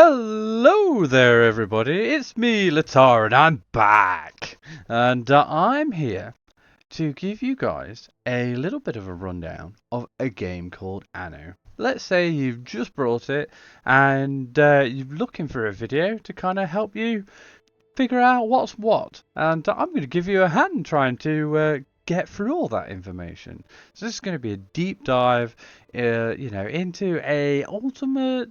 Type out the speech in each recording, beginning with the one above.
Hello there, everybody. It's me, LeTar, and I'm back. And I'm here to give you guys a little bit of a rundown of a game called Anno. Let's say you've just brought it and you're looking for a video to kind of help you figure out what's what. And I'm going to give you a hand trying to get through all that information. So this is going to be a deep dive, into a ultimate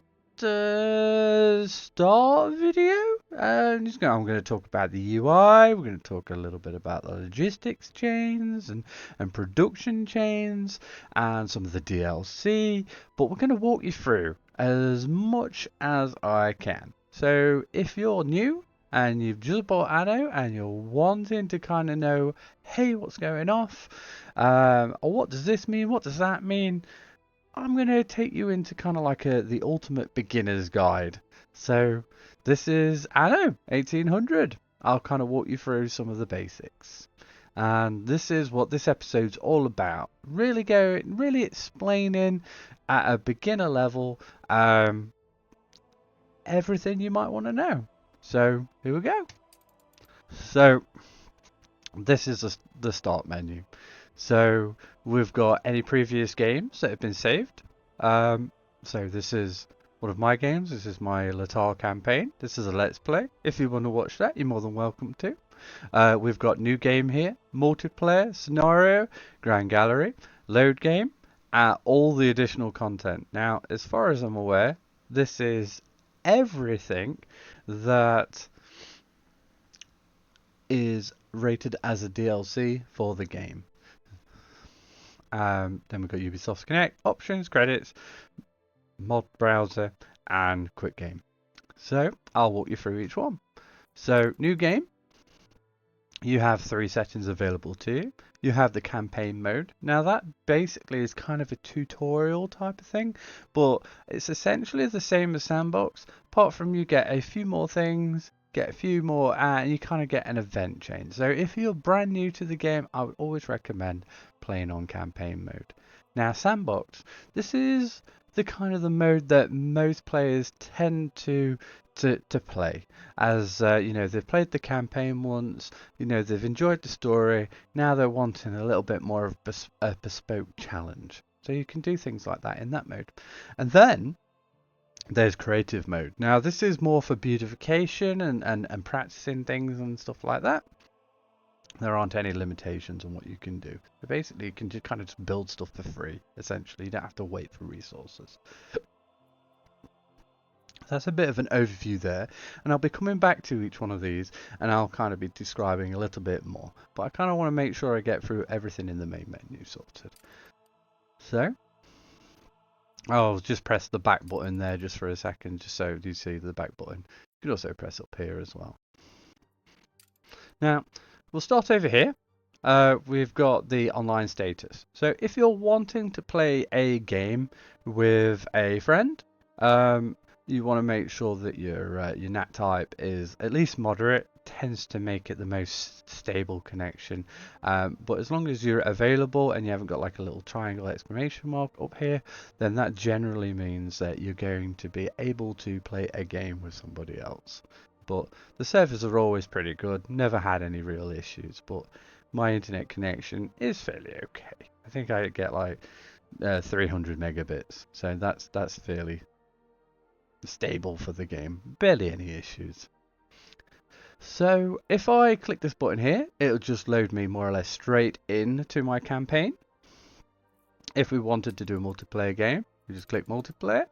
start video. I'm going to talk about the UI. We're going to talk a little bit about the logistics chains and production chains and some of the DLC. But we're going to walk you through as much as I can. So if you're new and you've just bought Anno and you're wanting to kind of know, hey, what's going off? Or what does this mean? What does that mean? I'm going to take you into kind of like the ultimate beginner's guide. So this is Anno 1800. I'll kind of walk you through some of the basics. And this is what this episode's all about. Really explaining at a beginner level everything you might want to know. So here we go. So this is the start menu. So we've got any previous games that have been saved. So this is one of my games. This is my LeTar campaign. This is a Let's Play. If you want to watch that, you're more than welcome to. We've got new game here, multiplayer, scenario, grand gallery, load game, all the additional content. Now, as far as I'm aware, this is everything that is rated as a DLC for the game. Then we've got Ubisoft Connect, options, credits, mod browser, and quick game. So I'll walk you through each one. So new game, you have 3 settings available to you. You have the campaign mode. Now that basically is kind of a tutorial type of thing, but it's essentially the same as Sandbox, apart from you get a few more things, get a few more, and you kind of get an event change. So if you're brand new to the game, I would always recommend playing on campaign mode. Now Sandbox, this is the kind of the mode that most players tend to play, as they've played the campaign once, they've enjoyed the story, now they're wanting a little bit more of a bespoke challenge. So you can do things like that in that mode. And then there's creative mode. Now this is more for beautification and practicing things and stuff like that. There aren't any limitations on what you can do. So basically you can just kind of just build stuff for free, essentially. You don't have to wait for resources. That's a bit of an overview there, and I'll be coming back to each one of these and I'll kind of be describing a little bit more, but I kind of want to make sure I get through everything in the main menu sorted. So I'll just press the back button there just for a second, just so you see the back button. You can also press up here as well. Now we'll start over here. We've got the online status. So if you're wanting to play a game with a friend, you want to make sure that your NAT type is at least moderate. Tends to make it the most stable connection. But as long as you're available and you haven't got like a little triangle exclamation mark up here, then that generally means that you're going to be able to play a game with somebody else. But the servers are always pretty good. Never had any real issues. But my internet connection is fairly okay. I think I get like 300 megabits, so that's fairly stable for the game. Barely any issues. So if I click this button here, it'll just load me more or less straight in to my campaign. If we wanted to do a multiplayer game, we just click multiplayer,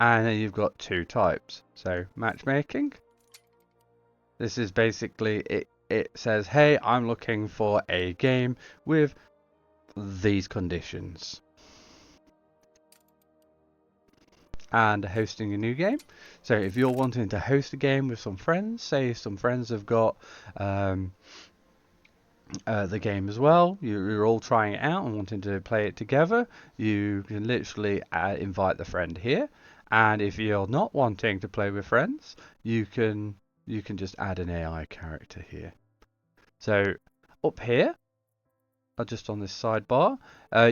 and then you've got 2 types. So matchmaking. This is basically it says, hey, I'm looking for a game with these conditions. And hosting a new game. So if you're wanting to host a game with some friends, say some friends have got the game as well, you're all trying it out and wanting to play it together, you can literally invite the friend here. And if you're not wanting to play with friends, you can just add an AI character here. So up here, just on this sidebar,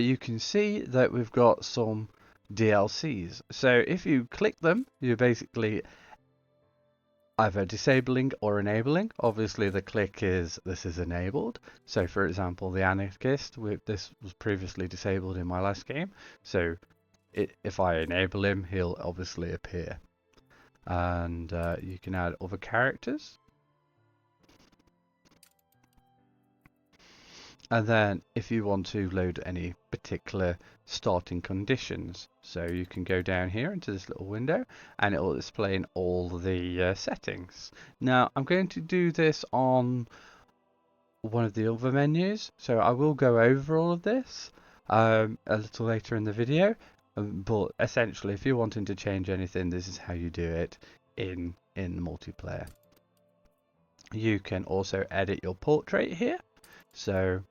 you can see that we've got some DLCs. So if you click them, you're basically either disabling or enabling. Obviously the click is this is enabled. So for example, the anarchist, this was previously disabled in my last game. So if I enable him, he'll obviously appear. And you can add other characters. And then if you want to load any particular starting conditions, so you can go down here into this little window and it will explain all the settings. Now I'm going to do this on one of the other menus, so I will go over all of this a little later in the video, but essentially if you're wanting to change anything, this is how you do it in the multiplayer. You can also edit your portrait here, so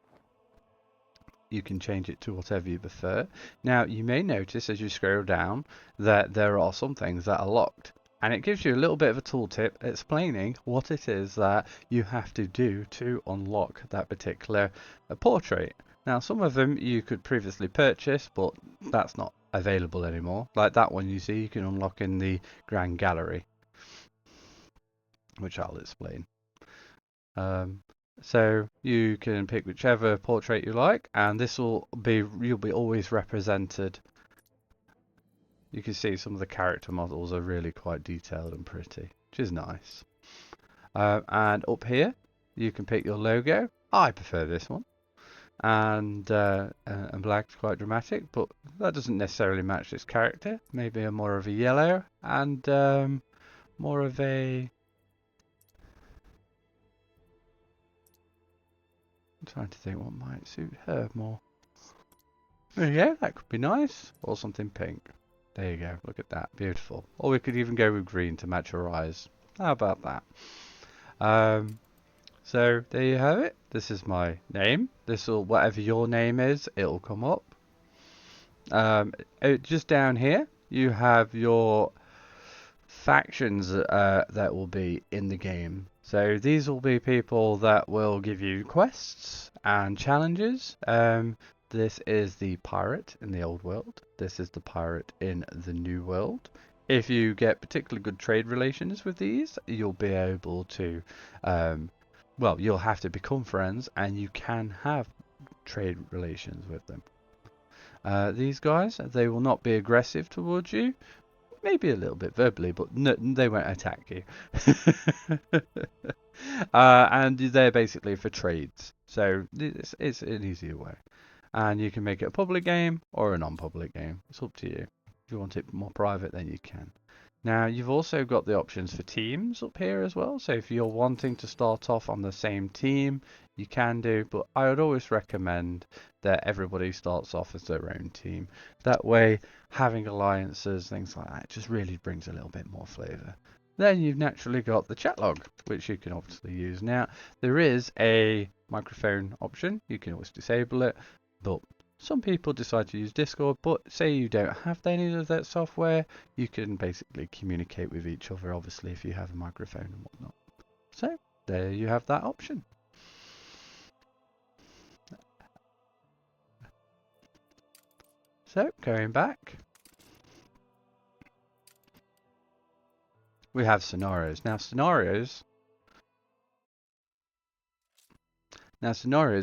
you can change it to whatever you prefer. Now you may notice as you scroll down that there are some things that are locked, and it gives you a little bit of a tooltip explaining what it is that you have to do to unlock that particular portrait. Now some of them you could previously purchase, but that's not available anymore. Like that one you see you can unlock in the Grand Gallery, which I'll explain. So you can pick whichever portrait you like, and this will be you'll be always represented. You can see some of the character models are really quite detailed and pretty, which is nice. And up here you can pick your logo. I prefer this one, and black's quite dramatic, but that doesn't necessarily match this character. Maybe a more of a yellow and more of a I'm trying to think what might suit her more. There you go, that could be nice. Or something pink. There you go, look at that, beautiful. Or we could even go with green to match her eyes. How about that? So there you have it. This is my name. This will, whatever your name is, it'll come up. Just down here, you have your factions that will be in the game. So these will be people that will give you quests and challenges. This is the pirate in the old world. This is the pirate in the new world. If you get particularly good trade relations with these, you'll be able to, well, you'll have to become friends and you can have trade relations with them. These guys, they will not be aggressive towards you. Maybe a little bit verbally, but no, they won't attack you. And they're basically for trades, so it's an easier way. And you can make it a public game or a non-public game. It's up to you. If you want it more private, then you can. Now, you've also got the options for teams up here as well. So if you're wanting to start off on the same team, you can do, but I would always recommend that everybody starts off as their own team. That way, having alliances, things like that, just really brings a little bit more flavour. Then you've naturally got the chat log, which you can obviously use. Now, there is a microphone option. You can always disable it, but some people decide to use Discord, but say you don't have any of that software, you can basically communicate with each other, obviously, if you have a microphone and whatnot. So, there you have that option. So, going back, we have scenarios. Now, scenarios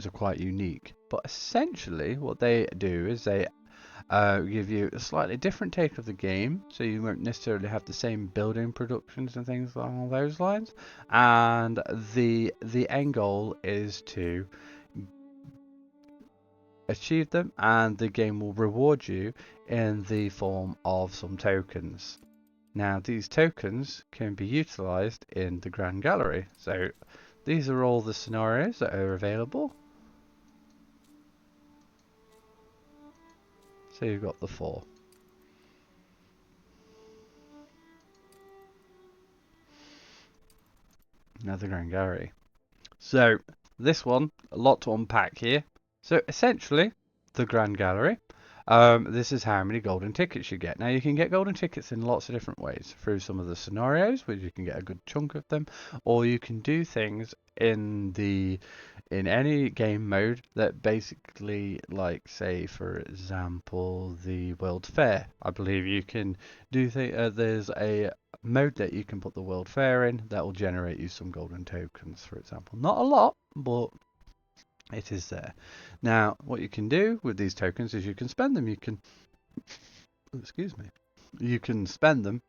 are quite unique, but essentially what they do is they give you a slightly different take of the game, so you won't necessarily have the same building productions and things along those lines. And the end goal is to achieve them, and the game will reward you in the form of some tokens. Now these tokens can be utilized in the Grand Gallery. So these are all the scenarios that are available. So you've got the 4. Now the Grand Gallery. So this one, a lot to unpack here. So essentially, the Grand Gallery. This is how many golden tickets you get. Now you can get golden tickets in lots of different ways. Through some of the scenarios, where you can get a good chunk of them, or you can do things in the in any game mode that basically, like, say for example, the World Fair. I believe you can do there's a mode that you can put the World Fair in that will generate you some golden tokens, for example. Not a lot, but it is there. Now, what you can do with these tokens is you can spend them. You can, excuse me, you can spend them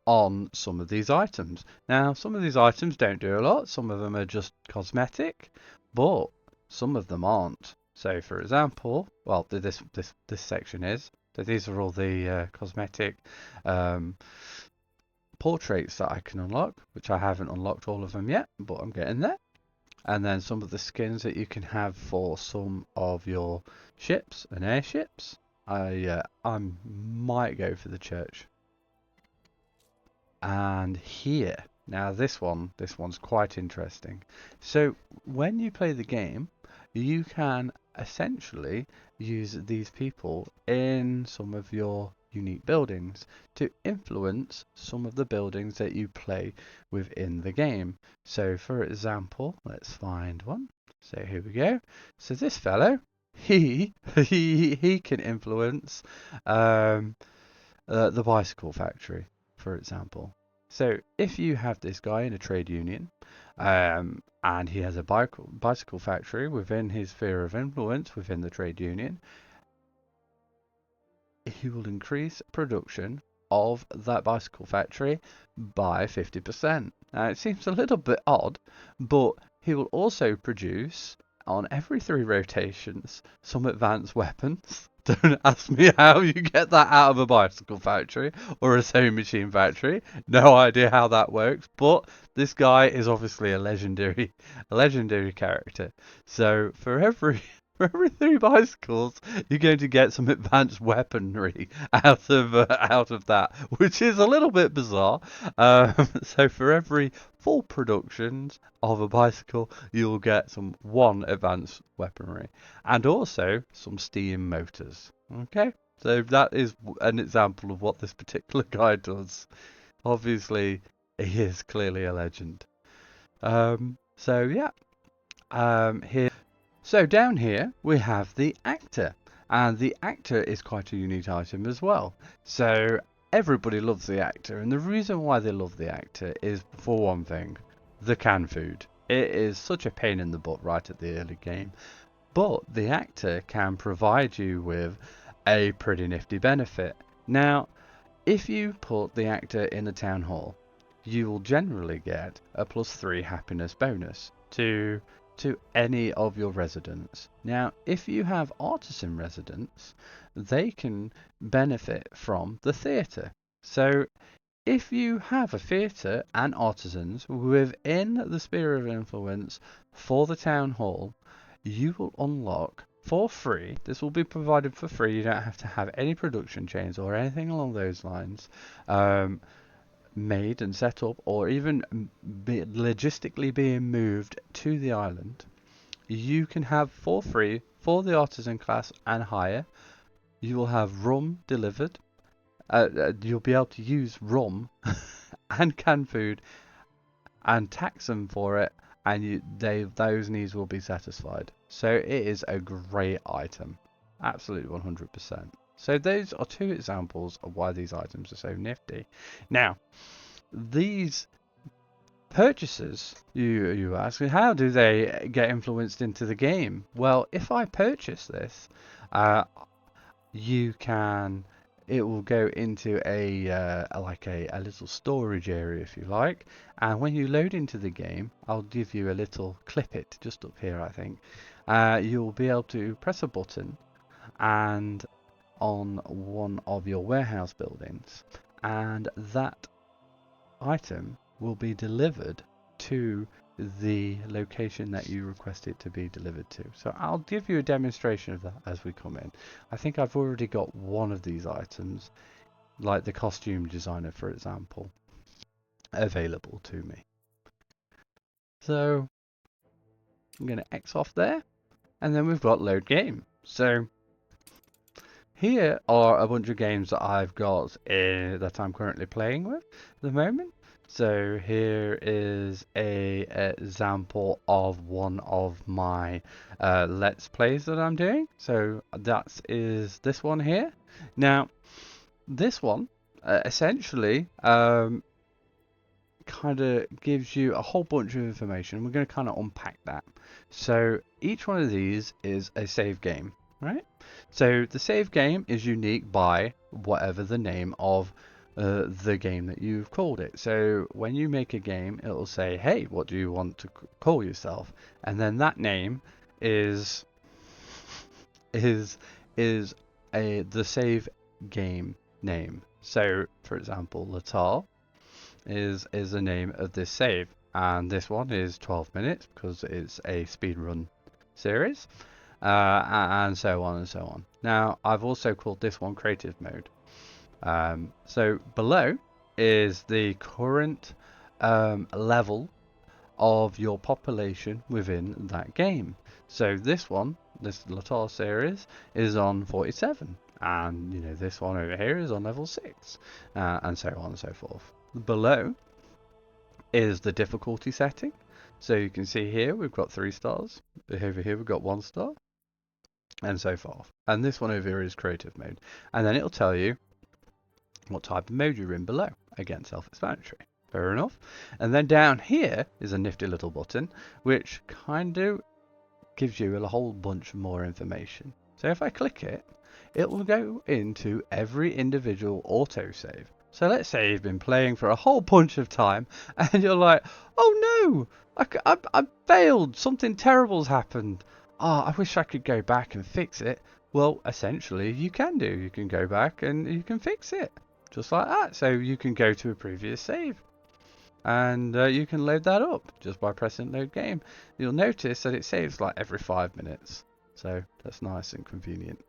on some of these items. Now, some of these items don't do a lot. Some of them are just cosmetic, but some of them aren't. So, for example, well, this section is. So these are all the cosmetic portraits that I can unlock, which I haven't unlocked all of them yet, but I'm getting there. And then some of the skins that you can have for some of your ships and airships. I might go for the church. And here, now this one's quite interesting. So when you play the game, you can essentially use these people in some of your unique buildings to influence some of the buildings that you play within the game. So for example, let's find one. So here we go. So this fellow, he can influence the bicycle factory, for example. So if you have this guy in a trade union, and he has a bicycle factory within his sphere of influence within the trade union, he will increase production of that bicycle factory by 50%. Now it seems a little bit odd, but he will also produce on every 3 rotations some advanced weapons. Don't ask me how you get that out of a bicycle factory or a sewing machine factory. No idea how that works, but this guy is obviously a legendary character. So for every 3 bicycles, you're going to get some advanced weaponry out of that, which is a little bit bizarre. So for every 4 productions of a bicycle, you'll get some 1 advanced weaponry, and also some steam motors. Okay, so that is an example of what this particular guy does. Obviously, he is clearly a legend. So yeah, here. So down here we have the actor, and the actor is quite a unique item as well. So everybody loves the actor, and the reason why they love the actor is, for one thing, the canned food. It is such a pain in the butt right at the early game, but the actor can provide you with a pretty nifty benefit. Now, if you put the actor in the town hall, you will generally get a +3 happiness bonus to any of your residents. Now, if you have artisan residents, they can benefit from the theatre. So if you have a theatre and artisans within the sphere of influence for the town hall, you will unlock for free. This will be provided for free. You don't have to have any production chains or anything along those lines made and set up, or even logistically being moved to the island. You can have for free for the artisan class and higher. You will have rum delivered. You'll be able to use rum and canned food and tax them for it, and those needs will be satisfied. So it is a great item, absolutely 100%. So those are 2 examples of why these items are so nifty. Now, these purchases, you ask, how do they get influenced into the game? Well, if I purchase this, it will go into a little storage area, if you like, and when you load into the game, I'll give you a little clip it just up here, I think. You'll be able to press a button and on one of your warehouse buildings, and that item will be delivered to the location that you request it to be delivered to. So I'll give you a demonstration of that as we come in. I think I've already got one of these items, like the costume designer, for example, available to me. So I'm going to X off there, and then we've got load game. So here are a bunch of games that I've got that I'm currently playing with at the moment. So here is a example of one of my Let's Plays that I'm doing. So that is this one here. Now, this one essentially kind of gives you a whole bunch of information. We're going to kind of unpack that. So each one of these is a save game, right? So the save game is unique by whatever the name of the game that you've called it. So when you make a game, it will say, hey, what do you want to call yourself? And then that name is is the save game name. So for example, LETAR is the name of this save, and this one is 12 minutes because it's a speedrun series, and so on and so on. Now I've also called this one creative mode. So below is the current level of your population within that game. So this one, this LETAR series, is on 47, and you know this one over here is on level 6, and so on and so forth. Below is the difficulty setting. So you can see here we've got 3 stars. Over here we've got 1 star, and so forth. And this one over here is creative mode. And then it'll tell you what type of mode you're in below. Again, self-explanatory. Fair enough. And then down here is a nifty little button which kind of gives you a whole bunch more information. So if I click it, it will go into every individual autosave. So let's say you've been playing for a whole bunch of time and you're like, oh no, I failed, something terrible's happened. Oh, I wish I could go back and fix it. Well, essentially you can do. You can go back and you can fix it. Just like that. So you can go to a previous save. And you can load that up just by pressing load game. You'll notice that it saves like every 5 minutes. So that's nice and convenient.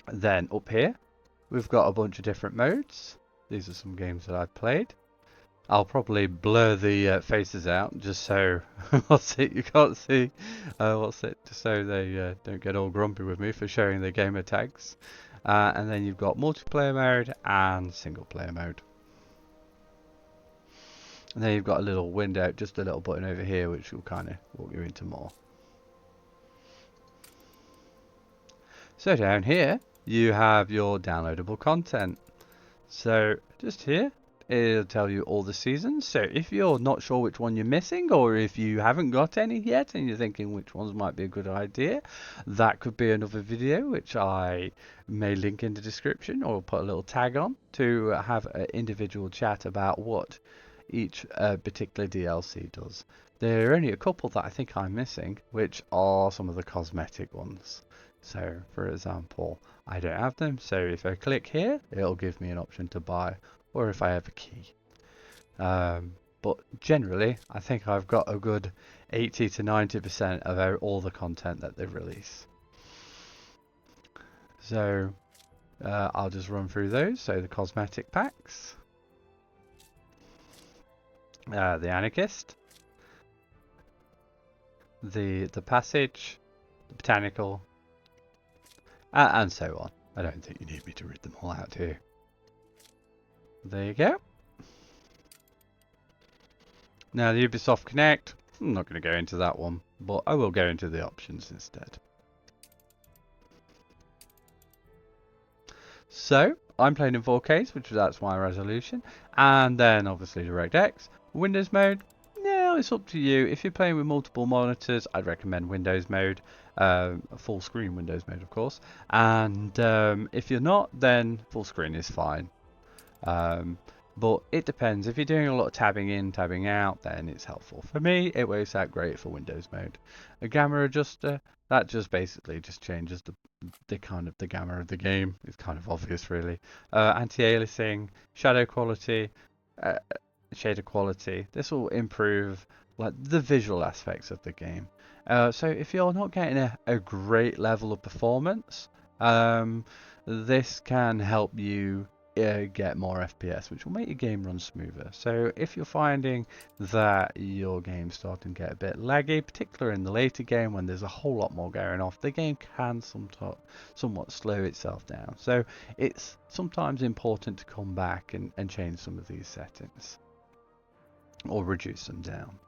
Then up here, we've got a bunch of different modes. These are some games that I've played. I'll probably blur the faces out just so you can't see what's it, just so they don't get all grumpy with me for showing the gamer tags. And then you've got multiplayer mode and single player mode. And then you've got a little window, just a little button over here, which will kind of walk you into more. So down here, you have your downloadable content. So just here, it'll tell you all the seasons. So if you're not sure which one you're missing, or if you haven't got any yet and you're thinking which ones might be a good idea, that could be another video which I may link in the description or put a little tag on to have an individual chat about what each particular DLC does. There are only a couple that I think I'm missing, which are some of the cosmetic ones. So for example, I don't have them, so if I click here, it'll give me an option to buy, or if I have a key. But generally, I think I've got a good 80 to 90% of all the content that they release. So I'll just run through those. So the cosmetic packs, the anarchist, the passage, the botanical, and so on. I don't think you need me to read them all out here. There you go. Now the Ubisoft Connect, I'm not going to go into that one, but I will go into the options instead. So I'm playing in 4K, which that's my resolution, and then obviously DirectX. Windows mode, now it's up to you. If you're playing with multiple monitors, I'd recommend Windows mode, full screen Windows mode of course, and if you're not, then full screen is fine. But it depends. If you're doing a lot of tabbing in, tabbing out, then it's helpful. For me, it works out great for Windows mode. A gamma adjuster, that just basically just changes the kind of the gamma of the game. It's kind of obvious really. Anti-aliasing, shadow quality, shader quality. This will improve like the visual aspects of the game. So if you're not getting a great level of performance, this can help you get more FPS, which will make your game run smoother. So if you're finding that your game's starting to get a bit laggy, particularly in the later game when there's a whole lot more going off, the game can somewhat slow itself down. So it's sometimes important to come back and change some of these settings or reduce them down.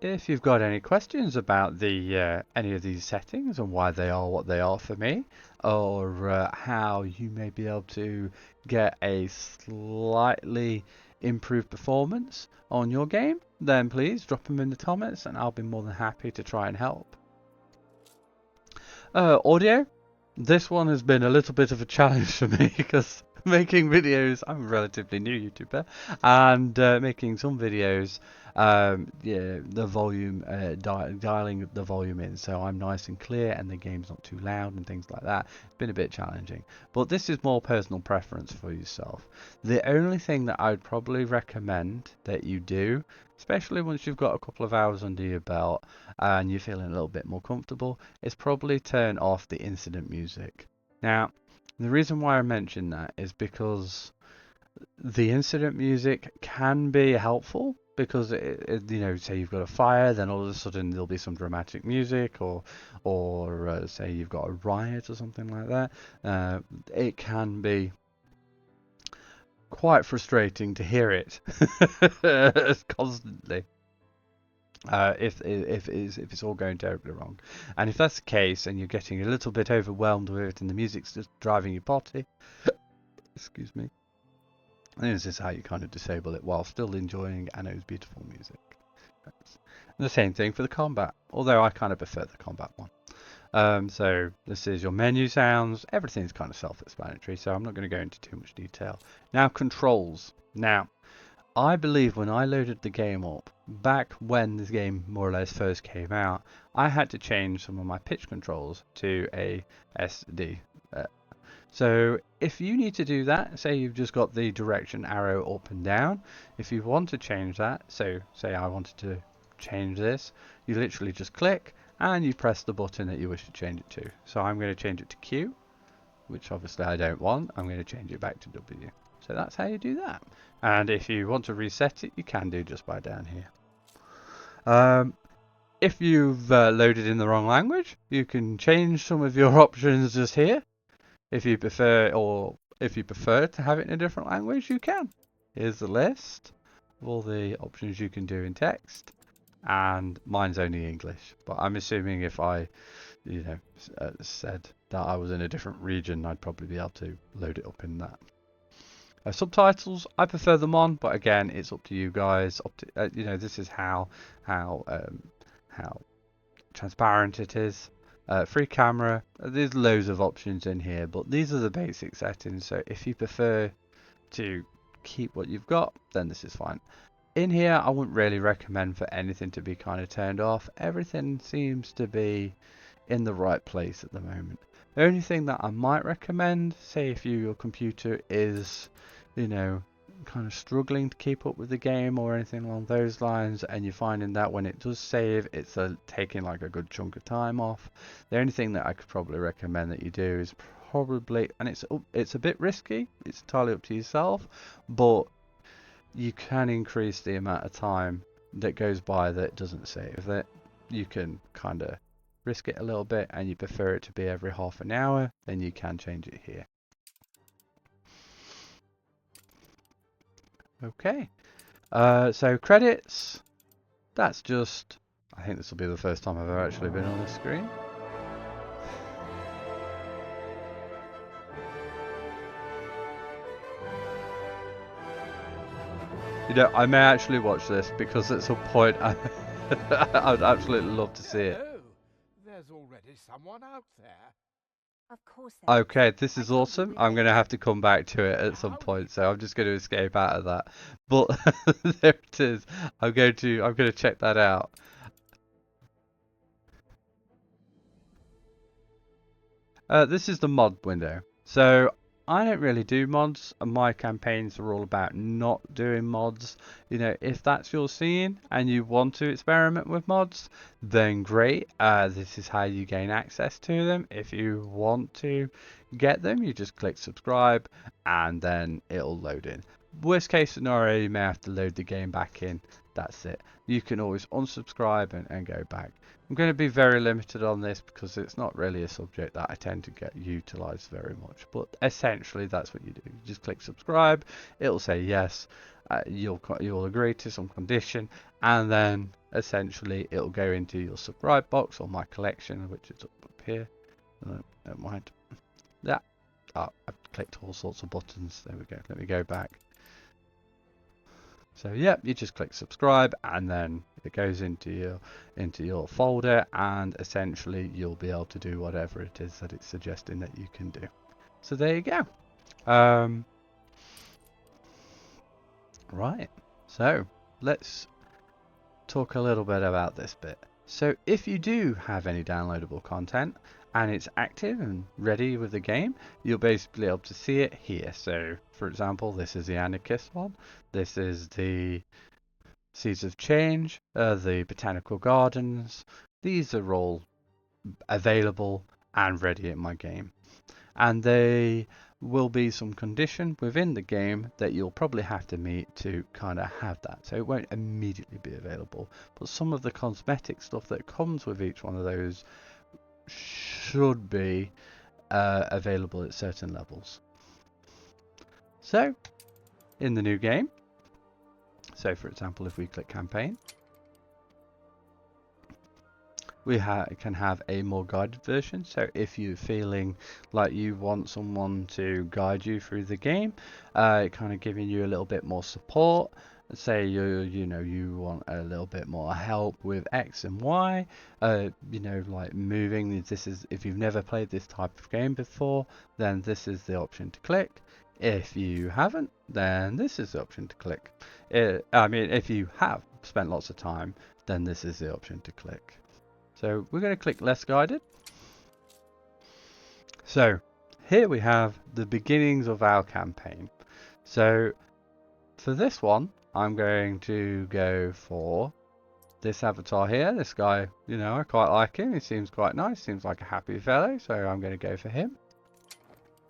If you've got any questions about the any of these settings and why they are what they are for me, or how you may be able to get a slightly improved performance on your game, then please drop them in the comments and I'll be more than happy to try and help. Audio. This one has been a little bit of a challenge for me because making videos, I'm a relatively new YouTuber, and making some videos, yeah, the volume, dialing the volume in so I'm nice and clear and the game's not too loud and things like that. It's been a bit challenging, but this is more personal preference for yourself. The only thing that I would probably recommend that you do, especially once you've got a couple of hours under your belt and you're feeling a little bit more comfortable, is probably turn off the incident music. Now, the reason why I mention that is because the incident music can be helpful because you know, say you've got a fire, then all of a sudden there'll be some dramatic music, or say you've got a riot or something like that. It can be quite frustrating to hear it constantly. If it's all going terribly wrong, and if that's the case and you're getting a little bit overwhelmed with it and the music's just driving you potty, excuse me, and this is how you kind of disable it while still enjoying Anno's beautiful music. And the same thing for the combat, although I kind of prefer the combat one. So this is your menu sounds. Everything's kind of self-explanatory, so I'm not going to go into too much detail. Now, controls. Now, I believe when I loaded the game up, back when this game more or less first came out, I had to change some of my pitch controls to a SD. So if you need to do that, say you've just got the direction arrow up and down, if you want to change that, so say I wanted to change this, you literally just click and you press the button that you wish to change it to. So I'm going to change it to Q, which obviously I don't want. I'm going to change it back to W. So that's how you do that. And if you want to reset it, you can do just by down here. If you've loaded in the wrong language, you can change some of your options just here. If you prefer, to have it in a different language, you can. Here's the list of all the options you can do in text, and mine's only English. But I'm assuming if I, you know, said that I was in a different region, I'd probably be able to load it up in that. Subtitles, I prefer them on, but again, it's up to you guys. You know, this is how transparent it is. Free camera, there's loads of options in here, but these are the basic settings. So if you prefer to keep what you've got, then this is fine. In here, I wouldn't really recommend for anything to be kind of turned off. Everything seems to be in the right place at the moment. The only thing that I might recommend, say if your computer is, you know, kind of struggling to keep up with the game or anything along those lines, and you're finding that when it does save, it's taking like a good chunk of time off, the only thing that I could probably recommend that you do is probably, and it's a bit risky, it's entirely up to yourself, but you can increase the amount of time that goes by that it doesn't save. That you can kind of risk it a little bit, and you prefer it to be every half an hour, then you can change it here. Okay, so credits, that's just, I think this will be the first time I've ever actually been on this screen. You know, I may actually watch this because at some point I'd absolutely love to see it. There's already someone out there. Of course there is. Okay, this is awesome. I'm going to have to come back to it at some point, so I'm just going to escape out of that. But there it is. I'm going to check that out. This is the mod window. So I don't really do mods, and my campaigns are all about not doing mods. You know, if that's your scene and you want to experiment with mods, then great. This is how you gain access to them. If you want to get them, you just click subscribe and then it'll load in. Worst case scenario, you may have to load the game back in. That's it. You can always unsubscribe and go back. I'm going to be very limited on this because it's not really a subject that I tend to get utilized very much. But essentially, that's what you do. You just click subscribe. It'll say yes. You'll agree to some condition, and then essentially it'll go into your subscribe box or my collection, which is up here. Don't mind. Yeah. Oh, I've clicked all sorts of buttons. There we go. Let me go back. So yeah, you just click subscribe and then it goes into your folder, and essentially you'll be able to do whatever it is that it's suggesting that you can do. So there you go. Right, so let's talk a little bit about this bit. So if you do have any downloadable content and it's active and ready with the game, you'll basically be able to see it here. So for example, this is the anarchist one. This is the Seeds of Change, the Botanical Gardens. These are all available and ready in my game. And they will be some condition within the game that you'll probably have to meet to kind of have that. So it won't immediately be available. But some of the cosmetic stuff that comes with each one of those should be available at certain levels. So in the new game, so for example, if we click campaign, we can have a more guided version. So if you're feeling like you want someone to guide you through the game, kind of giving you a little bit more support. Say you want a little bit more help with X and Y, like moving. This is, if you've never played this type of game before, then this is the option to click. If you haven't, then this is the option to click. If you have spent lots of time, then this is the option to click. So we're going to click less guided. So here we have the beginnings of our campaign. So for this one, I'm going to go for this avatar here. This guy, I quite like him. He seems quite nice. Seems like a happy fellow. So I'm going to go for him.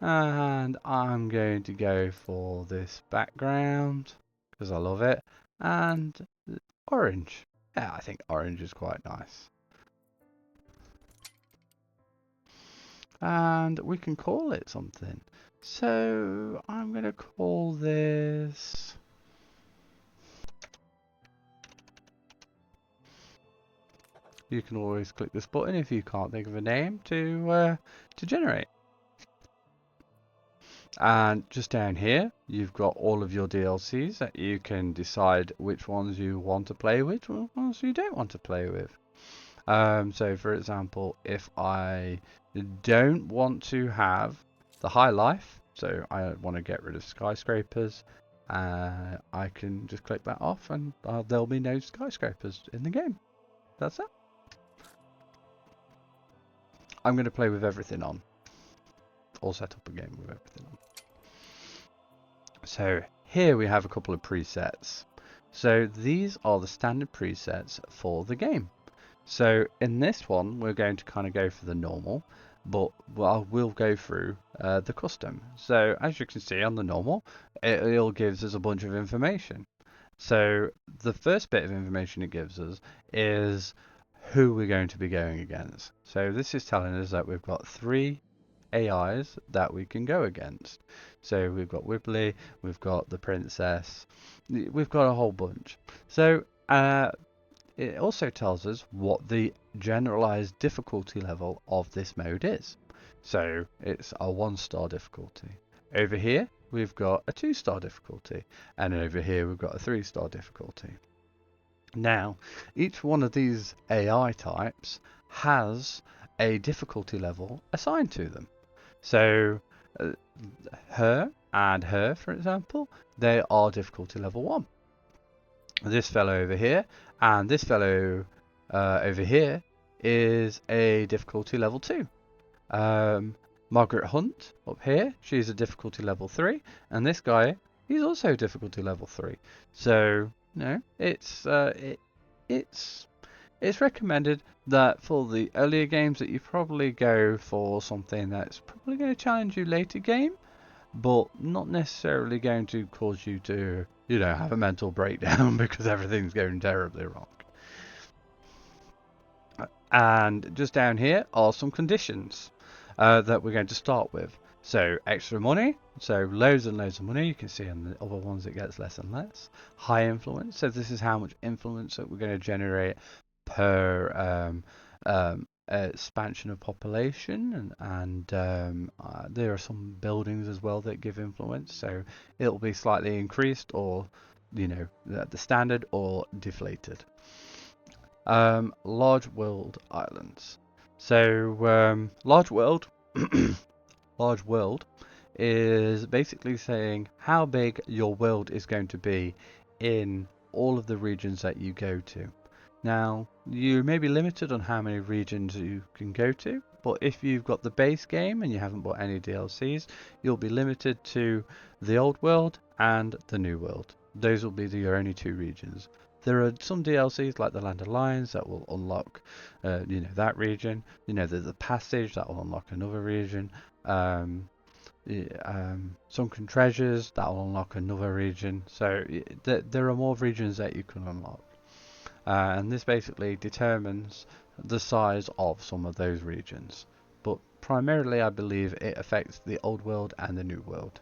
And I'm going to go for this background because I love it. And orange. Yeah, I think orange is quite nice. And we can call it something. So I'm going to call this... You can always click this button if you can't think of a name to generate. And just down here, you've got all of your DLCs that you can decide which ones you want to play with, which ones you don't want to play with. So for example, if I don't want to have the high life, so I want to get rid of skyscrapers, I can just click that off and there'll be no skyscrapers in the game. That's it. I'm going to play with everything on. Or set up a game with everything on. So here we have a couple of presets. So these are the standard presets for the game. So in this one, we're going to kind of go for the normal, but we'll go through the custom. So as you can see on the normal, it all gives us a bunch of information. So the first bit of information it gives us is who we're going to be going against. So this is telling us that we've got 3 AIs that we can go against. So we've got Wibbly, we've got the Princess, we've got a whole bunch. So it also tells us what the generalized difficulty level of this mode is. So it's a 1-star difficulty. Over here we've got a 2-star difficulty, and over here we've got a 3-star difficulty. Now each one of these AI types has a difficulty level assigned to them. So her and her, for example, they are difficulty level 1. This fellow over here and this fellow over here is a difficulty level 2. Margaret Hunt up here, she's a difficulty level 3, and this guy, he's also difficulty level 3. So, you know, it's recommended that for the earlier games that you probably go for something that's probably going to challenge you later game, but not necessarily going to cause you to, you know, have a mental breakdown because everything's going terribly wrong. And just down here are some conditions that we're going to start with. So extra money, so loads and loads of money. You can see on the other ones it gets less and less. High influence, so this is how much influence that we're going to generate per expansion of population, and there are some buildings as well that give influence, so it'll be slightly increased, or you know, the standard, or deflated. Large world islands. So large world large world is basically saying how big your world is going to be in all of the regions that you go to. Now, you may be limited on how many regions you can go to, but if you've got the base game and you haven't bought any DLCs, you'll be limited to the old world and the new world. Those will be your only two regions. There are some DLCs like the Land of Lions that will unlock, you know, that region. You know, there's the Passage that will unlock another region. Sunken Treasures that will unlock another region. So there are more regions that you can unlock. And this basically determines the size of some of those regions. But primarily, I believe it affects the old world and the new world.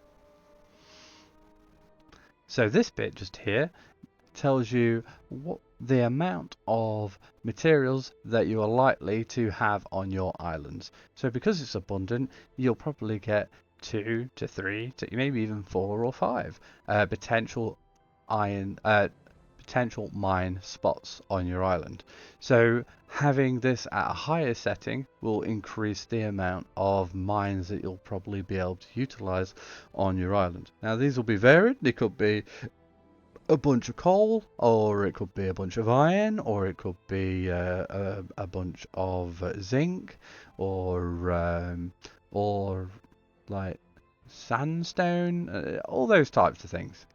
So this bit just here tells you what the amount of materials that you are likely to have on your islands. So because it's abundant, you'll probably get 2 to 3 to maybe even 4 or 5 potential mine spots on your island. So having this at a higher setting will increase the amount of mines that you'll probably be able to utilize on your island. Now these will be varied. They could be a bunch of coal, or it could be a bunch of iron, or it could be a bunch of zinc, or like sandstone, all those types of things.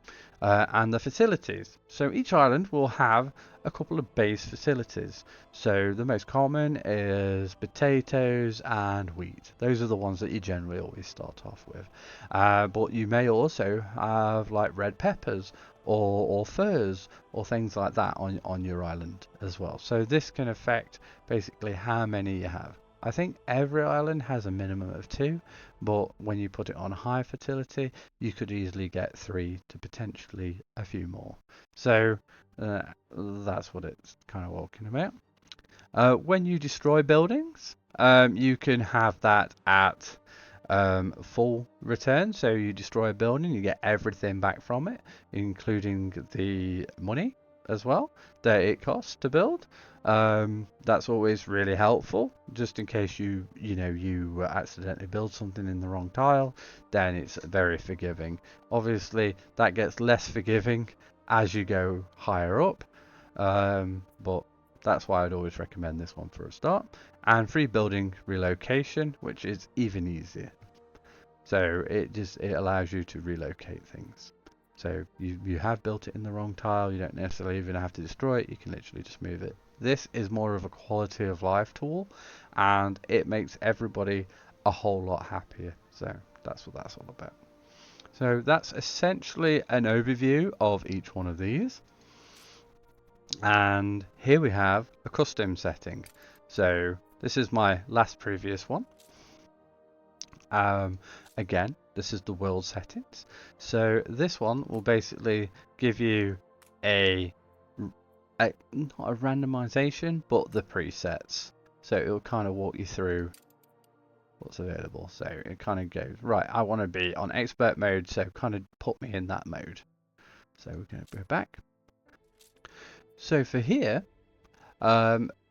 And the facilities. So each island will have a couple of base facilities. So the most common is potatoes and wheat. Those are the ones that you generally always start off with. But you may also have like red peppers or furs or things like that on your island as well. So this can affect basically how many you have. I think every island has a minimum of 2, but when you put it on high fertility, you could easily get 3 to potentially a few more. So that's what it's kind of talking about. When you destroy buildings, you can have that at full return. So you destroy a building, you get everything back from it, including the money as well that it costs to build. That's always really helpful, just in case you accidentally build something in the wrong tile. Then it's very forgiving. Obviously that gets less forgiving as you go higher up, but that's why I'd always recommend this one for a start. And free building relocation, which is even easier. So it allows you to relocate things. So you have built it in the wrong tile, you don't necessarily even have to destroy it, you can literally just move it. This is more of a quality of life tool, and it makes everybody a whole lot happier. So that's what that's all about. So that's essentially an overview of each one of these. And here we have a custom setting. So this is my last previous one. Again, this is the world settings. So this one will basically give you not a randomization, but the presets. So it will kind of walk you through what's available. So it kind of goes, right, I want to be on expert mode, so kind of put me in that mode. So we're going to go back. So for here,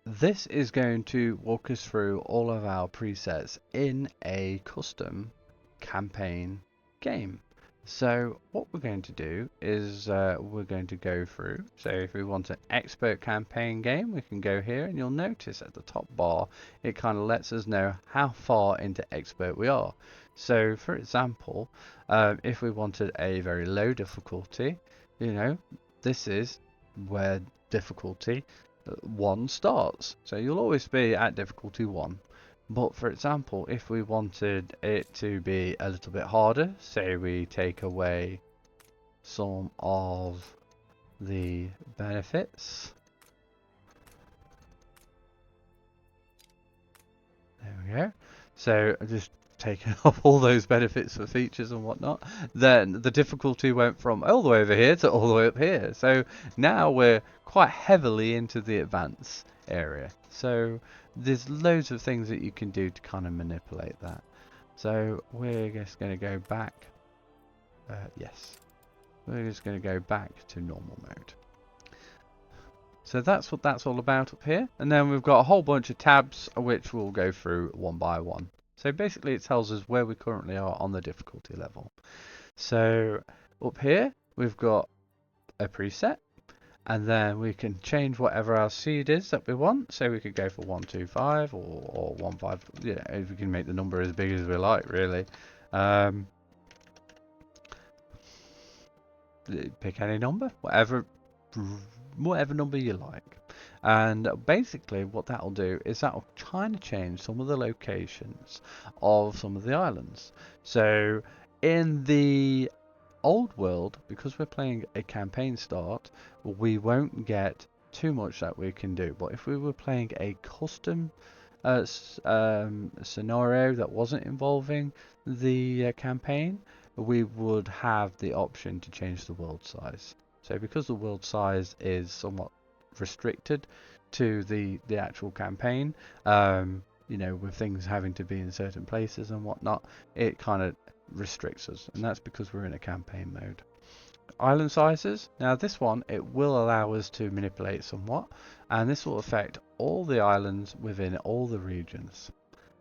this is going to walk us through all of our presets in a custom campaign game. So what we're going to do is we're going to go through. So if we want an expert campaign game, we can go here, and you'll notice at the top bar it kind of lets us know how far into expert we are. So for example, if we wanted a very low difficulty, you know, this is where difficulty 1 starts. So you'll always be at difficulty 1. But for example, if we wanted it to be a little bit harder, say we take away some of the benefits. There we go. So just taking off all those benefits for features and whatnot, then the difficulty went from all the way over here to all the way up here. So now we're quite heavily into the advanced area. So there's loads of things that you can do to kind of manipulate that. So we're just going to go back. Yes, we're just going to go back to normal mode. So that's what that's all about up here. And then we've got a whole bunch of tabs which we'll go through one by one. So basically it tells us where we currently are on the difficulty level. So up here we've got a preset, and then we can change whatever our seed is that we want. So we could go for 125 or 15. You know, we can make the number as big as we like, really. Pick any number, whatever number you like. And basically what that'll do is that'll kind of change some of the locations of some of the islands. So in the old world, because we're playing a campaign start, we won't get too much that we can do. But if we were playing a custom scenario that wasn't involving the campaign, we would have the option to change the world size. So because the world size is somewhat restricted to the actual campaign, you know, with things having to be in certain places and whatnot, it kind of restricts us, and that's because we're in a campaign mode. Island sizes, now this one, it will allow us to manipulate somewhat, and this will affect all the islands within all the regions.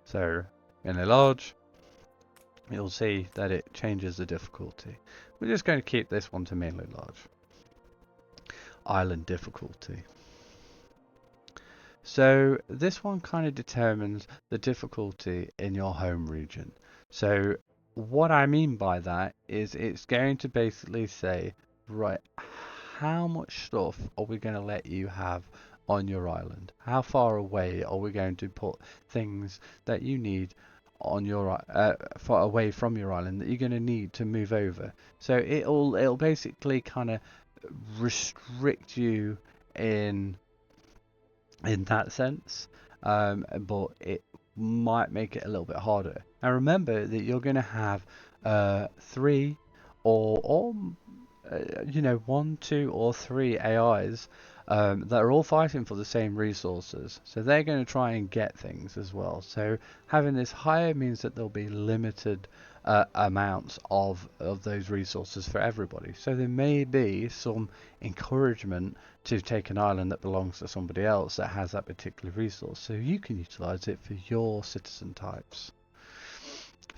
So in a large, you'll see that it changes the difficulty. We're just going to keep this one to mainly large. Island difficulty. So this one kind of determines the difficulty in your home region. So what I mean by that is it's going to basically say, right, how much stuff are we going to let you have on your island? How far away are we going to put things that you need on your far away from your island that you're going to need to move over? So it'll basically kind of restrict you in that sense, but it might make it a little bit harder. Now remember that you're going to have 3 or you know, 1, 2 or 3 AIs that are all fighting for the same resources, so they're going to try and get things as well. So having this higher means that there'll be limited amounts of those resources for everybody. So there may be some encouragement to take an island that belongs to somebody else that has that particular resource, so you can utilize it for your citizen types.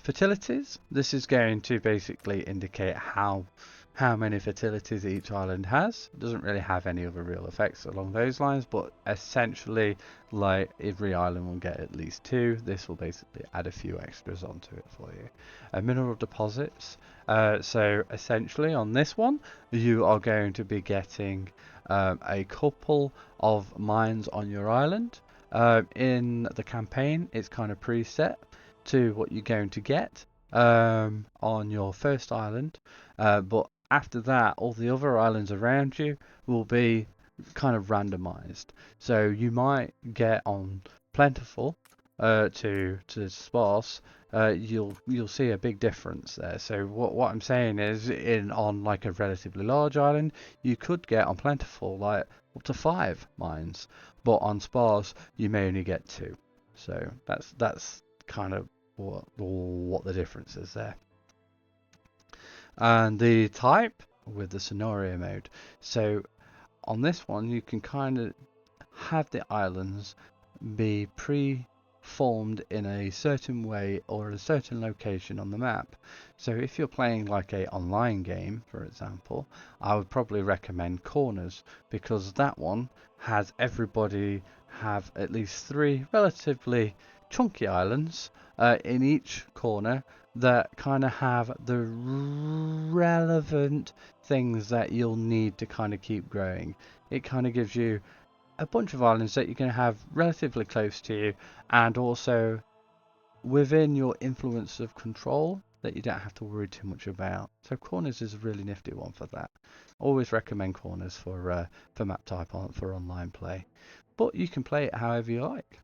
Fertilities, this is going to basically indicate how many fertilities each island has. It doesn't really have any other real effects along those lines, but essentially, like, every island will get at least 2. This will basically add a few extras onto it for you. Mineral deposits, so essentially on this one you are going to be getting a couple of mines on your island. In the campaign it's kind of preset to what you're going to get on your first island, but after that all the other islands around you will be kind of randomized. So you might get on plentiful to sparse, you'll see a big difference there. So what I'm saying is, on like a relatively large island you could get on plentiful like up to 5 mines, but on sparse you may only get 2. So that's kind of what the difference is there. And the type with the scenario mode, so on this one you can kind of have the islands be formed in a certain way or a certain location on the map. So if you're playing like a online game, for example, I would probably recommend corners, because that one has everybody have at least 3 relatively chunky islands in each corner that kind of have the relevant things that you'll need to kind of keep growing. It kind of gives you a bunch of islands that you're going to have relatively close to you, and also within your influence of control that you don't have to worry too much about. So corners is a really nifty one for that. Always recommend corners for map type for online play, but you can play it however you like.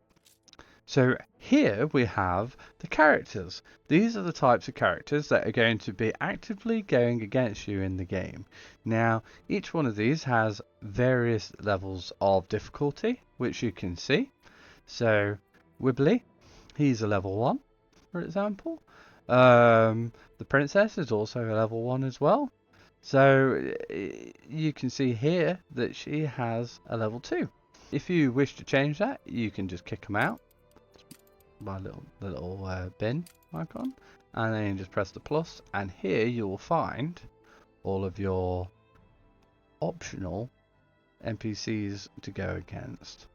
So here we have the characters. These are the types of characters that are going to be actively going against you in the game. Now, each one of these has various levels of difficulty, which you can see. So, Wibbly, he's a level 1, for example. The princess is also a level 1 as well. So, you can see here that she has a level 2. If you wish to change that, you can just kick them out by the little bin icon, and then you just press the plus, and here you will find all of your optional NPCs to go against.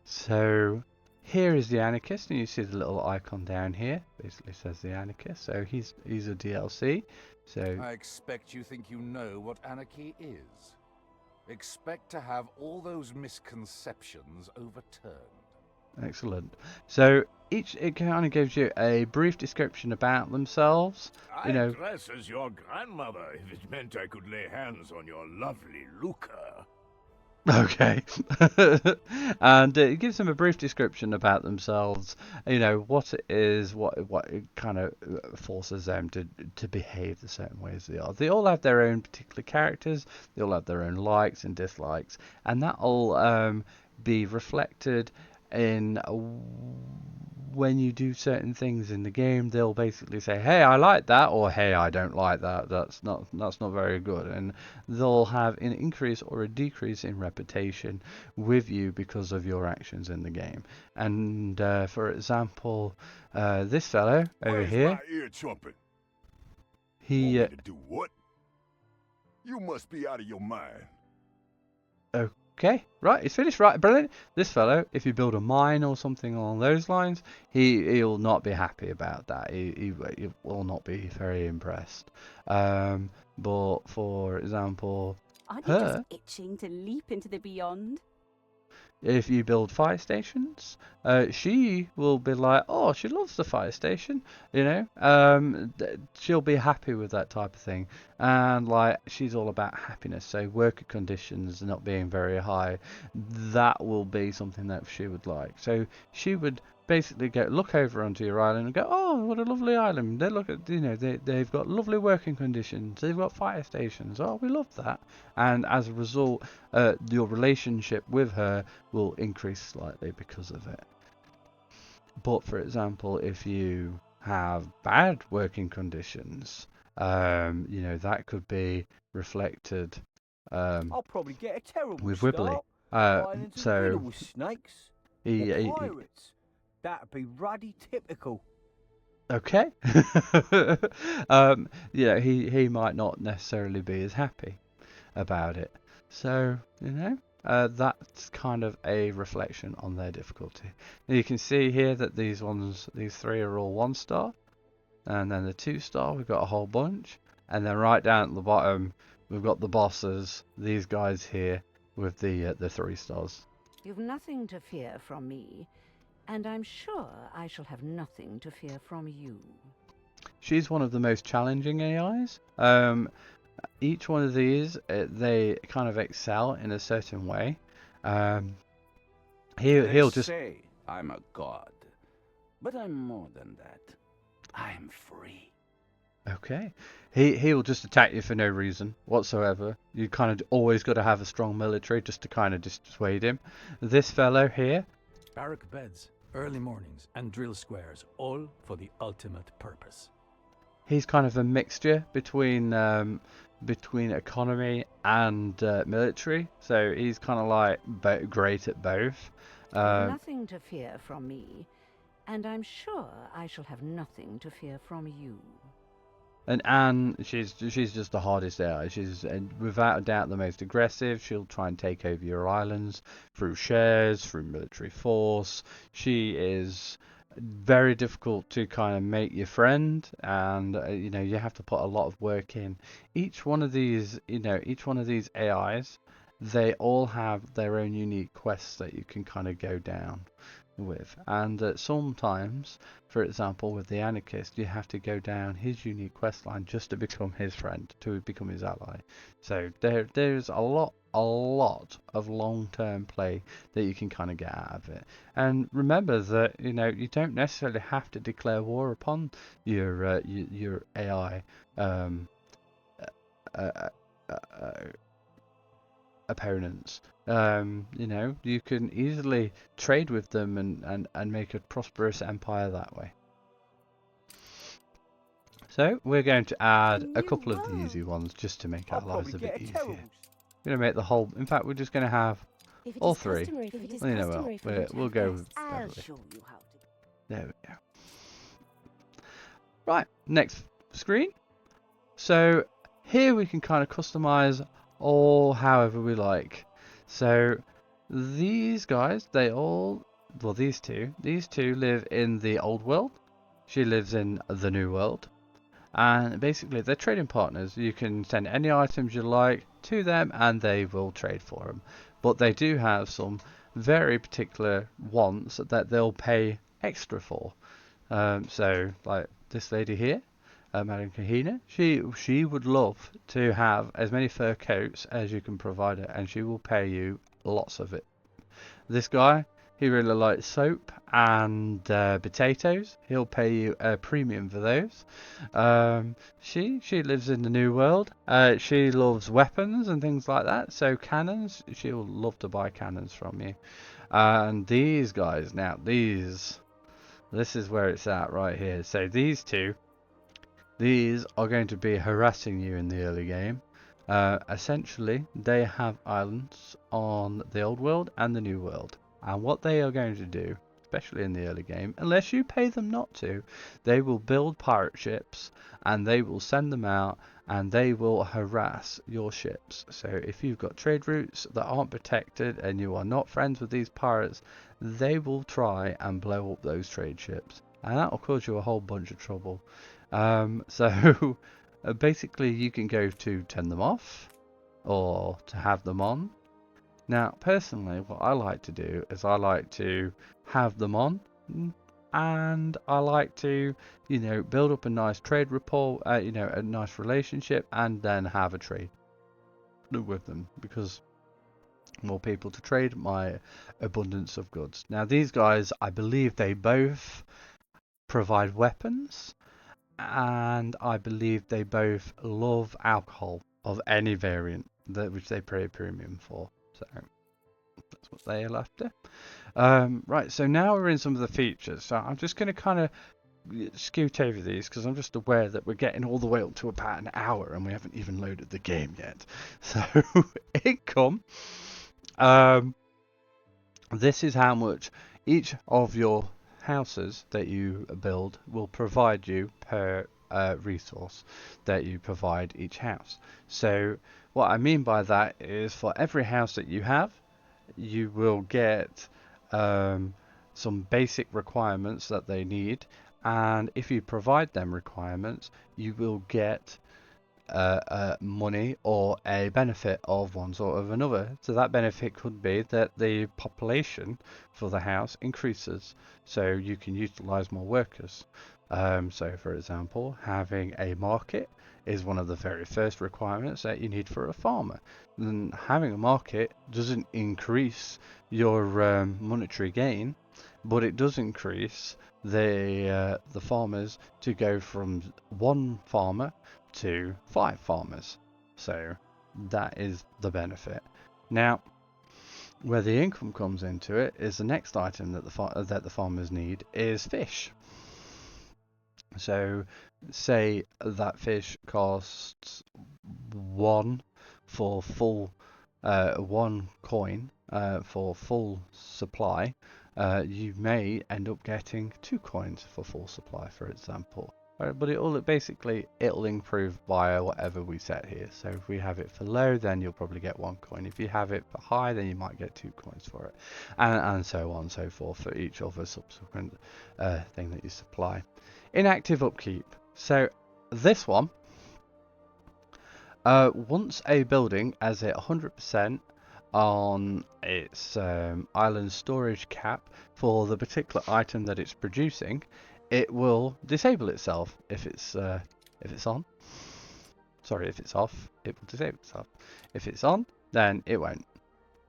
So here is the anarchist, and you see the little icon down here basically says the anarchist, so he's a DLC. So I expect you think you know what anarchy is. Expect to have all those misconceptions overturned. excellent. So it kind of gives you a brief description about themselves. You know, I'd dress as your grandmother if it meant I could lay hands on your lovely Luca. okay. And it gives them a brief description about themselves, you know, what it is, what it kind of forces them to behave the certain ways they are. They all have their own particular characters, they all have their own likes and dislikes, and that'll be reflected in when you do certain things in the game. They'll basically say, hey, I like that, or hey, I don't like that, that's not very good, and they'll have an increase or a decrease in reputation with you because of your actions in the game. And for example, this fellow over Where's here, my ear trumpet? he Want me to do what? You must be out of your mind. okay, right, it's finished, right, brilliant. This fellow, if you build a mine or something along those lines, he'll not be happy about that. He will not be very impressed. But for example, Aren't you just itching to leap into the beyond? if you build fire stations, she will be like, oh, she loves the fire station, you know, she'll be happy with that type of thing, and like she's all about happiness. So worker conditions not being very high, that will be something that she would like. So she would basically look over onto your island and go, oh, what a lovely island. They look at, you know, they've got lovely working conditions, they've got fire stations, oh, we love that. And as a result, your relationship with her will increase slightly because of it. But for example, if you have bad working conditions, you know, that could be reflected I'll probably get a terrible with start. Wibbly. Flying into the So middle with snakes. he, Or he pirates. That'd be ruddy typical. okay. Yeah, he might not necessarily be as happy about it. So, you know, that's kind of a reflection on their difficulty. And you can see here that these 3 are all 1 star, and then the 2 star we've got a whole bunch, and then right down at the bottom we've got the bosses, these guys here with the 3 stars. You've nothing to fear from me, and I'm sure I shall have nothing to fear from you. She's one of the most challenging AIs. Each one of these, they kind of excel in a certain way. He'll just say I'm a god, but I'm more than that. I'm free. okay. He'll just attack you for no reason whatsoever. You kind of always got to have a strong military just to kind of dissuade him. This fellow here, Barrack beds, early mornings, and drill squares, all for the ultimate purpose. he's kind of a mixture between economy and military. So he's kind of like great at both. You've nothing to fear from me, and I'm sure I shall have nothing to fear from you. And Anne, she's just the hardest AI. She's without a doubt the most aggressive. She'll try and take over your islands through shares, through military force. She is very difficult to kind of make your friend, and you know, you have to put a lot of work in. Each one of these, each one of these AIs, they all have their own unique quests that you can kind of go down with, and sometimes, for example, with the anarchist, you have to go down his unique quest line just to become his friend, to become his ally. So there's a lot of long-term play that you can kind of get out of it. And remember that you don't necessarily have to declare war upon your AI opponents. You can easily trade with them and make a prosperous empire that way. So we're going to add a couple of the easy ones just to make our lives a bit easier. We're going to make the whole, in fact, we're just going to have all three. Well, you know what, we'll go with Beverly. There we go. Right, next screen. So here we can kind of customize all however we like. So these guys, these two live in the old world. She lives in the new world. And basically they're trading partners. You can send any items you like to them and they will trade for them. But they do have some very particular wants that they'll pay extra for. So like this lady here, Madame Kahina, she would love to have as many fur coats as you can provide her, and she will pay you lots of it. This guy, he really likes soap and potatoes. He'll pay you a premium for those. She lives in the new world. She loves weapons and things like that. So cannons, she'll love to buy cannons from you. And these guys, now this is where it's at right here. So these two, these are going to be harassing you in the early game. Essentially, they have islands on the old world and the new world. And what they are going to do, especially in the early game, unless you pay them not to, they will build pirate ships and they will send them out and they will harass your ships. So if you've got trade routes that aren't protected and you are not friends with these pirates, they will try and blow up those trade ships. And that will cause you a whole bunch of trouble. So basically you can go to turn them off or to have them on. Now personally what I like to do is I like to have them on, and I like to build up a nice trade rapport, a nice relationship, and then have a trade with them, because more people to trade, my abundance of goods. Now these guys, I believe they both provide weapons, and I believe they both love alcohol of any variant, which they pay a premium for. So that's what they are after. Right, so now we're in some of the features. So I'm just going to kind of scoot over these because I'm just aware that we're getting all the way up to about an hour and we haven't even loaded the game yet. So income. This is how much each of your houses that you build will provide you per resource that you provide each house. So what I mean by that is for every house that you have, you will get some basic requirements that they need, and if you provide them requirements, you will get money or a benefit of one sort of another. So that benefit could be that the population for the house increases, so you can utilize more workers. So for example, having a market is one of the very first requirements that you need for a farmer. And having a market doesn't increase your monetary gain, but it does increase the farmers to go from one farmer to 5 farmers. So that is the benefit. Now, where the income comes into it is the next item that the farmers need is fish. So say that fish costs 1 for full 1 coin for full supply. you may end up getting 2 coins for full supply, for example. But it'll improve via whatever we set here. So if we have it for low, then you'll probably get 1 coin. If you have it for high, then you might get 2 coins for it, and so on and so forth for each other subsequent thing that you supply. Inactive upkeep. So this one, once a building has hit 100% on its island storage cap for the particular item that it's producing, it will disable itself. If it's on, sorry, if it's off, it will disable itself. If it's on, then it won't.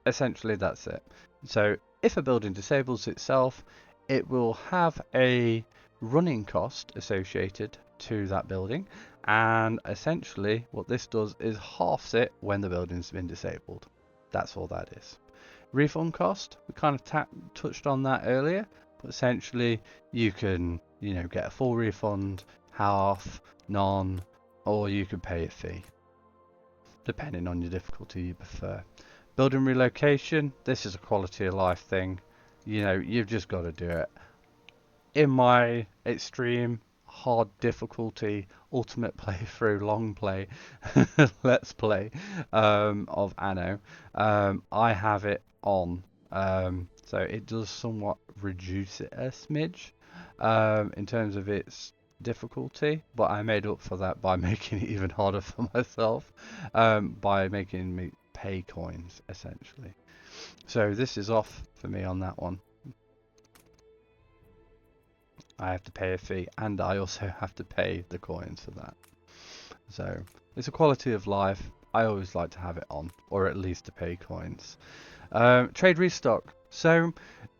Essentially, that's it. So if a building disables itself, it will have a running cost associated to that building, and essentially what this does is halves it when the building's been disabled. That's all that is. Refund cost, we kind of touched on that earlier, but essentially you can, get a full refund, half, none, or you can pay a fee, depending on your difficulty you prefer. Building relocation, this is a quality of life thing. You've just got to do it. In my extreme hard difficulty ultimate playthrough, long play, let's play of Anno, I have it on, so it does somewhat reduce it a smidge in terms of its difficulty, but I made up for that by making it even harder for myself, by making me pay coins essentially. So this is off for me on that one. I have to pay a fee, and I also have to pay the coins for that. So it's a quality of life. I always like to have it on, or at least to pay coins. Trade restock. So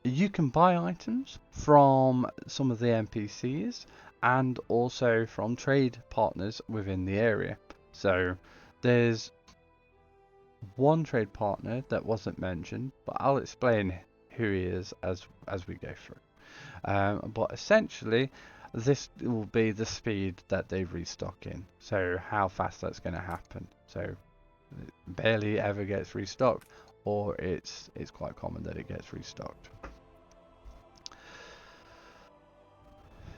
you can buy items from some of the NPCs and also from trade partners within the area. So there's one trade partner that wasn't mentioned, but I'll explain who he is as we go through. But essentially this will be the speed that they restock in, so how fast that's going to happen. So it barely ever gets restocked, or it's quite common that it gets restocked.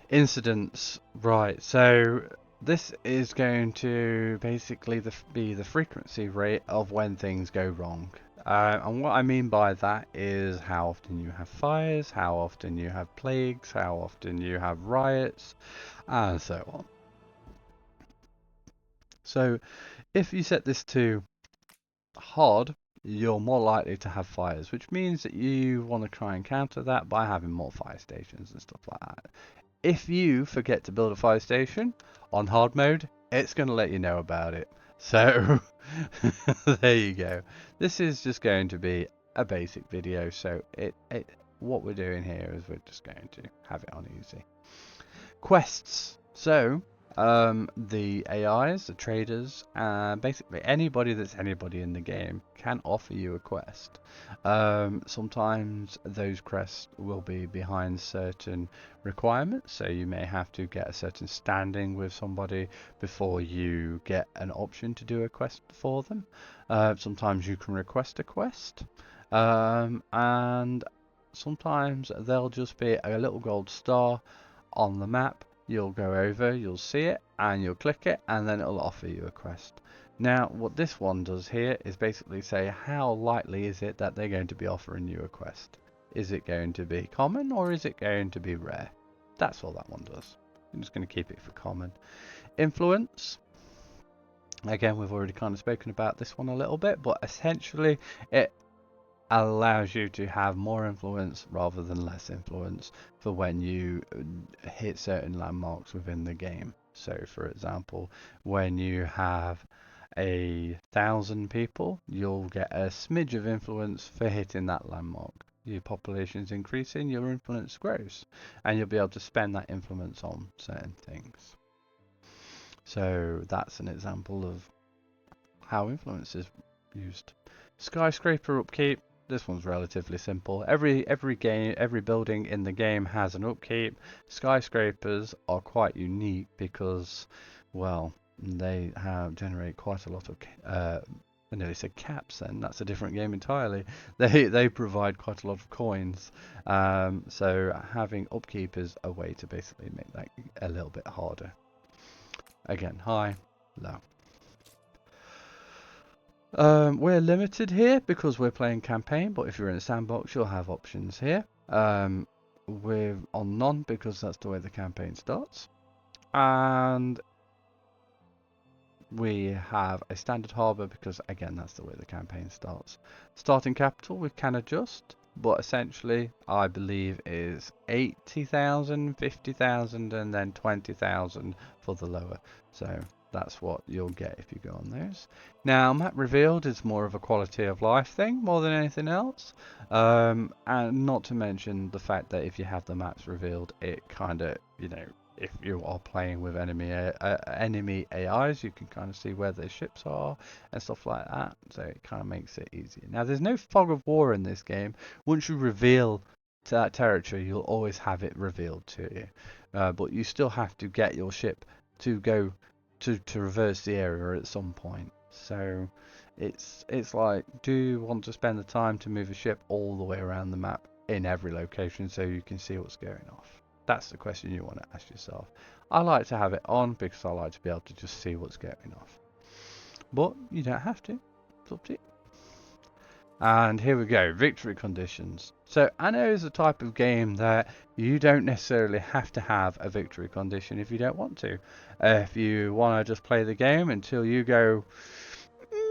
Incidents, right, so this is going to basically be the frequency rate of when things go wrong. And what I mean by that is how often you have fires, how often you have plagues, how often you have riots, and so on. So if you set this to hard, you're more likely to have fires, which means that you want to try and counter that by having more fire stations and stuff like that. If you forget to build a fire station on hard mode, it's going to let you know about it. So there you go. This is just going to be a basic video, so what we're doing here is we're just going to have it on easy. Quests. So the AIs, the traders, basically anybody that's anybody in the game can offer you a quest. Sometimes those quests will be behind certain requirements, so you may have to get a certain standing with somebody before you get an option to do a quest for them. Sometimes you can request a quest, and sometimes there'll just be a little gold star on the map. You'll go over, you'll see it, and you'll click it, and then it'll offer you a quest. Now, what this one does here is basically say how likely is it that they're going to be offering you a quest. Is it going to be common, or is it going to be rare? That's all that one does. I'm just going to keep it for common. Influence. Again, we've already kind of spoken about this one a little bit, but essentially it allows you to have more influence rather than less influence for when you hit certain landmarks within the game. So for example, when you have 1,000 people, you'll get a smidge of influence for hitting that landmark. Your population's increasing, your influence grows, and you'll be able to spend that influence on certain things. So that's an example of how influence is used. Skyscraper upkeep. This one's relatively simple. Every building in the game has an upkeep. Skyscrapers are quite unique because, well, they generate quite a lot of I nearly said caps then, that's a different game entirely. They provide quite a lot of coins, so having upkeep is a way to basically make that a little bit harder. Again, high, low. We're limited here because we're playing campaign, but if you're in a sandbox you'll have options here. We're on none because that's the way the campaign starts. And we have a standard harbour because, again, that's the way the campaign starts. Starting capital we can adjust, but essentially I believe is 80,000, 50,000 and then 20,000 for the lower. So that's what you'll get if you go on those. Now, map revealed is more of a quality of life thing more than anything else. And not to mention the fact that if you have the maps revealed, it kind of, you know, if you are playing with enemy AIs, you can kind of see where their ships are and stuff like that. So it kind of makes it easier. Now, there's no fog of war in this game. Once you reveal to that territory, you'll always have it revealed to you. But you still have to get your ship to go to reverse the area at some point. So it's like, do you want to spend the time to move a ship all the way around the map in every location so you can see what's going off? That's the question you want to ask yourself. I like to have it on because I like to be able to just see what's going off. But you don't have to. It's up to you. And here we go, victory conditions. So Anno is a type of game that you don't necessarily have to have a victory condition if you don't want to. If you want to just play the game until you go,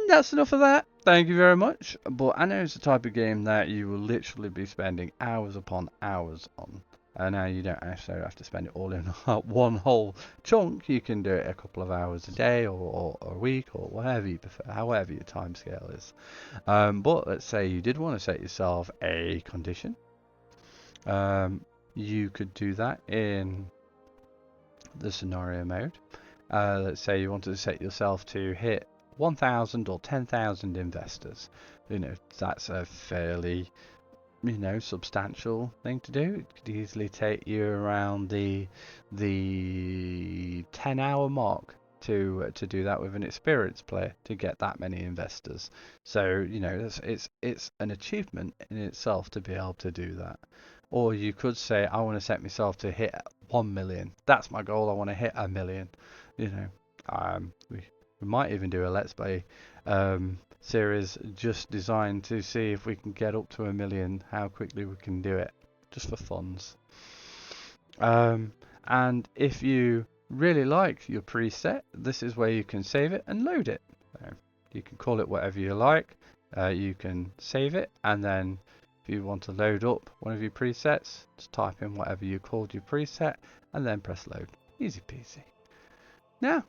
that's enough of that, thank you very much. But Anno is the type of game that you will literally be spending hours upon hours on. Now you don't necessarily have to spend it all in one whole chunk. You can do it a couple of hours a day or a week or whatever you prefer, however your time scale is. But let's say you did want to set yourself a condition. You could do that in the scenario mode. Let's say you wanted to set yourself to hit 1,000 or 10,000 investors. You know, that's a fairly, you know, substantial thing to do. It could easily take you around the 10-hour mark to do that with an experienced player to get that many investors. So, you know, it's an achievement in itself to be able to do that. Or you could say, I want to set myself to hit 1 million. That's my goal. I want to hit 1 million. You know, we might even do a Let's Play series just designed to see if we can get up to 1 million, how quickly we can do it, just for funs. And if you really like your preset, this is where you can save it and load it. You can call it whatever you like. You can save it, and then if you want to load up one of your presets, just type in whatever you called your preset and then press load. Easy peasy. Now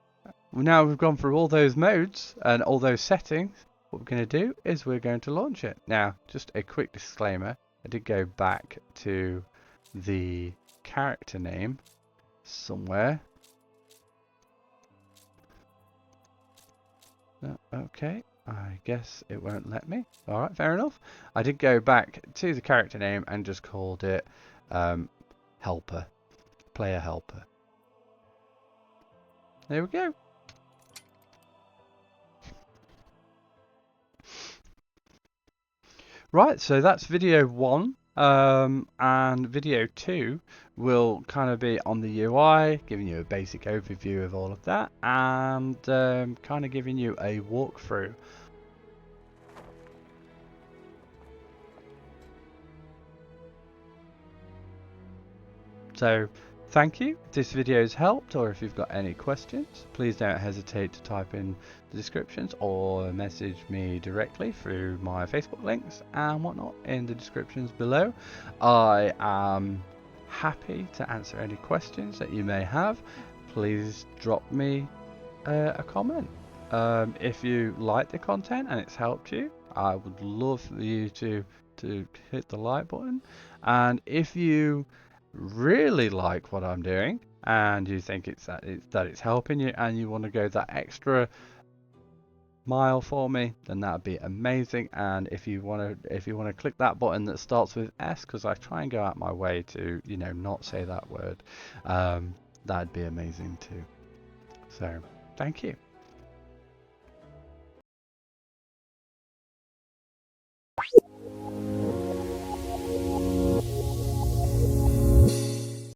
we've gone through all those modes and all those settings. What we're going to do is we're going to launch it. Now, just a quick disclaimer, I did go back to the character name somewhere. Okay, I guess it won't let me. Alright, fair enough. I did go back to the character name and just called it helper, player helper. There we go. Right, so that's video 1, and video 2 will kind of be on the UI, giving you a basic overview of all of that, and kind of giving you a walkthrough. So, thank you. If this video has helped, or if you've got any questions, please don't hesitate to type in the descriptions or message me directly through my Facebook links and whatnot in the descriptions below. I am happy to answer any questions that you may have. Please drop me a comment. If you like the content and it's helped you, I would love for you to hit the like button. And if you really like what I'm doing and you think that it's helping you and you want to go that extra mile for me, then that'd be amazing. And if you want to click that button that starts with S, because I try and go out my way to, you know, not say that word, that'd be amazing too. So thank you.